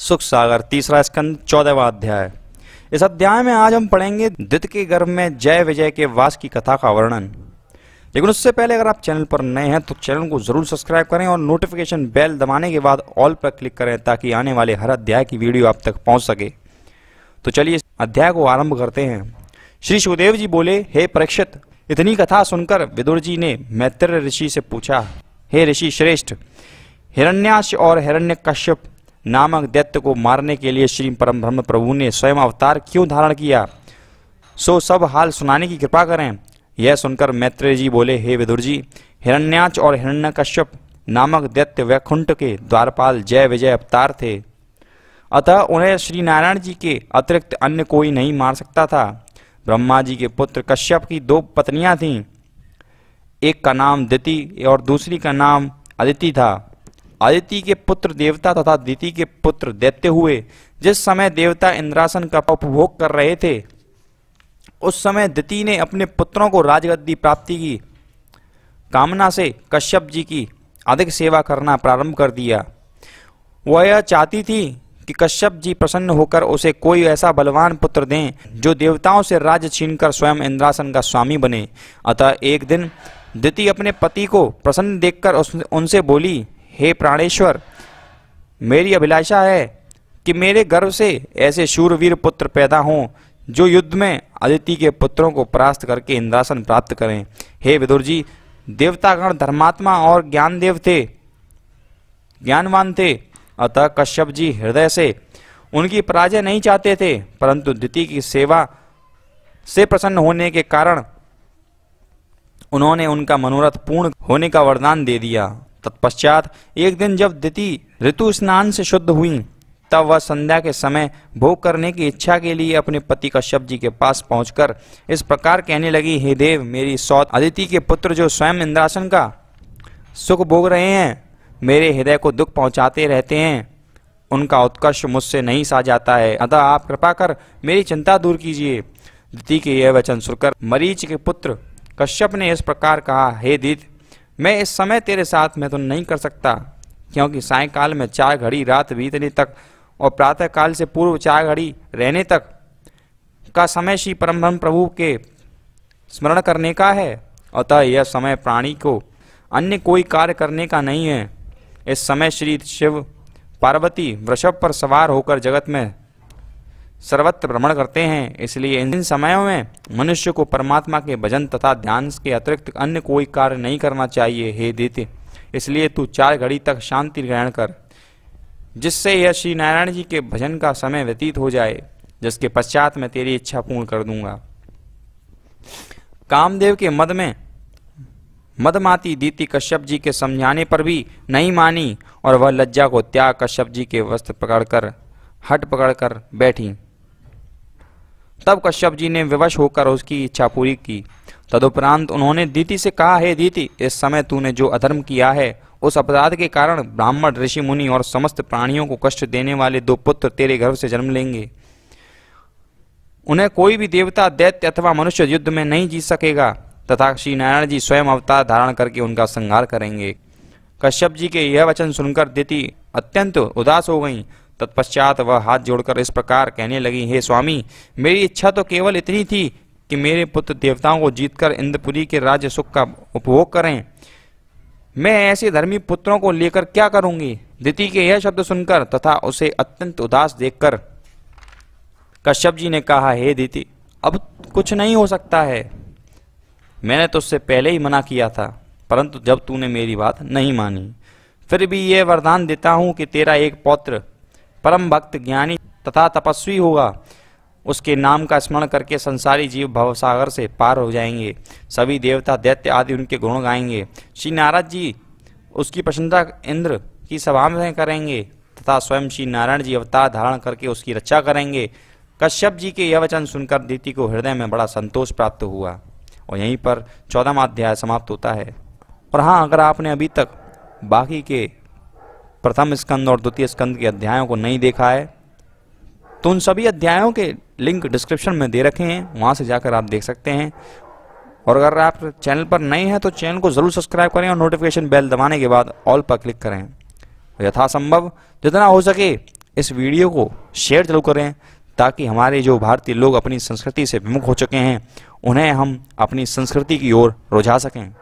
सुख सागर तीसरा स्कंद 14वां अध्याय। इस अध्याय में आज हम पढ़ेंगे दित्य के गर्भ में जय विजय के वास की कथा का वर्णन। लेकिन उससे पहले अगर आप चैनल पर नए हैं तो चैनल को जरूर सब्सक्राइब करें और नोटिफिकेशन बेल दबाने के बाद ऑल पर क्लिक करें ताकि आने वाले हर अध्याय की वीडियो आप तक पहुंच सके। तो चलिए इस अध्याय को आरंभ करते हैं। श्री सुखदेव जी बोले, हे परीक्षित, इतनी कथा सुनकर विदुर जी ने मैत्रेय ऋषि से पूछा, हे ऋषि श्रेष्ठ, हिरण्याक्ष और हिरण्यकश्यप नामक दैत्य को मारने के लिए श्री परम ब्रह्म प्रभु ने स्वयं अवतार क्यों धारण किया, सो सब हाल सुनाने की कृपा करें। यह सुनकर मैत्रेय जी बोले, हे विदुर जी, हिरण्याक्ष और हिरण्यकश्यप नामक दैत्य वैकुंठ के द्वारपाल जय विजय अवतार थे, अतः उन्हें श्री नारायण जी के अतिरिक्त अन्य कोई नहीं मार सकता था। ब्रह्मा जी के पुत्र कश्यप की दो पत्नियां थीं, एक का नाम दिति और दूसरी का नाम अदिति था। अदिति के पुत्र देवता तथा दिति के पुत्र दैत्य हुए। जिस समय देवता इंद्रासन का उपभोग कर रहे थे उस समय दिति ने अपने पुत्रों को राजगद्दी प्राप्ति की कामना से कश्यप जी की अधिक सेवा करना प्रारंभ कर दिया। वह यह चाहती थी कि कश्यप जी प्रसन्न होकर उसे कोई ऐसा बलवान पुत्र दें जो देवताओं से राज्य छीनकर स्वयं इंद्रासन का स्वामी बने। अतः एक दिन दिति अपने पति को प्रसन्न देखकर उनसे बोली, हे प्राणेश्वर, मेरी अभिलाषा है कि मेरे गर्भ से ऐसे शूरवीर पुत्र पैदा हों जो युद्ध में अदिति के पुत्रों को परास्त करके इंद्रासन प्राप्त करें। हे विदुर जी, देवतागण धर्मात्मा और ज्ञानवान थे, अतः कश्यप जी हृदय से उनकी पराजय नहीं चाहते थे, परंतु दिति की सेवा से प्रसन्न होने के कारण उन्होंने उनका मनोरथ पूर्ण होने का वरदान दे दिया। तत्पश्चात एक दिन जब दिति ऋतु स्नान से शुद्ध हुई तब वह संध्या के समय भोग करने की इच्छा के लिए अपने पति कश्यप जी के पास पहुंचकर इस प्रकार कहने लगी, हे देव, मेरी सौत अदिति के पुत्र जो स्वयं इंद्रासन का सुख भोग रहे हैं मेरे हृदय को दुख पहुंचाते रहते हैं, उनका उत्कर्ष मुझसे नहीं सा जाता है, अतः आप कृपा कर मेरी चिंता दूर कीजिए। दिति के यह वचन सुनकर मरीच के पुत्र कश्यप ने इस प्रकार कहा, हे दिति, मैं इस समय तेरे साथ में तो नहीं कर सकता, क्योंकि सायंकाल में 4 घड़ी रात बीतने तक और प्रातः काल से पूर्व 4 घड़ी रहने तक का समय श्री परम प्रभु के स्मरण करने का है। अतः यह समय प्राणी को अन्य कोई कार्य करने का नहीं है। इस समय श्री शिव पार्वती वृषभ पर सवार होकर जगत में सर्वत्र भ्रमण करते हैं, इसलिए इन समयों में मनुष्य को परमात्मा के भजन तथा ध्यान के अतिरिक्त अन्य कोई कार्य नहीं करना चाहिए। हे दिति, इसलिए तू 4 घड़ी तक शांति ग्रहण कर, जिससे यह श्री नारायण जी के भजन का समय व्यतीत हो जाए, जिसके पश्चात मैं तेरी इच्छा पूर्ण कर दूंगा। कामदेव के मद में मदमाती दिति कश्यप जी के समझाने पर भी नहीं मानी और वह लज्जा को त्याग कश्यप जी के वस्त्र पकड़कर हट पकड़कर बैठी। तब कश्यप जी ने विवश होकर उसकी इच्छा पूरी की। तदुपरांत उन्होंने दिति से कहा, हे दिति, इस समय तूने जो अधर्म किया है उस अपराध के कारण ब्राह्मण, ऋषि मुनि और समस्त प्राणियों को कष्ट देने वाले 2 पुत्र तेरे गर्भ से जन्म लेंगे। उन्हें कोई भी देवता, दैत्य अथवा मनुष्य युद्ध में नहीं जीत सकेगा तथा श्री नारायण जी स्वयं अवतार धारण करके उनका संहार करेंगे। कश्यप जी के यह वचन सुनकर दिति अत्यंत उदास हो गई। तत्पश्चात वह हाथ जोड़कर इस प्रकार कहने लगी, हे स्वामी, मेरी इच्छा तो केवल इतनी थी कि मेरे पुत्र देवताओं को जीतकर इंद्रपुरी के राज्य सुख का उपभोग करें। मैं ऐसे धर्मी पुत्रों को लेकर क्या करूंगी। दिति के यह शब्द सुनकर तथा उसे अत्यंत उदास देखकर कश्यप जी ने कहा, हे दिति, अब कुछ नहीं हो सकता है। मैंने तुझसे पहले ही मना किया था, परंतु जब तूने मेरी बात नहीं मानी, फिर भी यह वरदान देता हूं कि तेरा एक पौत्र परम भक्त, ज्ञानी तथा तपस्वी होगा। उसके नाम का स्मरण करके संसारी जीव भवसागर से पार हो जाएंगे। सभी देवता, दैत्य आदि उनके गुण गाएंगे। श्री नारद जी उसकी प्रशंसा इंद्र की सभा में करेंगे तथा स्वयं श्री नारायण जी अवतार धारण करके उसकी रक्षा करेंगे। कश्यप जी के यह वचन सुनकर दिति को हृदय में बड़ा संतोष प्राप्त हुआ और यहीं पर 14वां अध्याय समाप्त होता है। और हाँ, अगर आपने अभी तक बाकी के प्रथम स्कंद और द्वितीय स्कंद के अध्यायों को नहीं देखा है तो उन सभी अध्यायों के लिंक डिस्क्रिप्शन में दे रखे हैं, वहां से जाकर आप देख सकते हैं। और अगर आप चैनल पर नए हैं तो चैनल को जरूर सब्सक्राइब करें और नोटिफिकेशन बेल दबाने के बाद ऑल पर क्लिक करें। यथासंभव जितना हो सके इस वीडियो को शेयर जरूर करें ताकि हमारे जो भारतीय लोग अपनी संस्कृति से विमुख हो चुके हैं उन्हें हम अपनी संस्कृति की ओर रुझा सकें।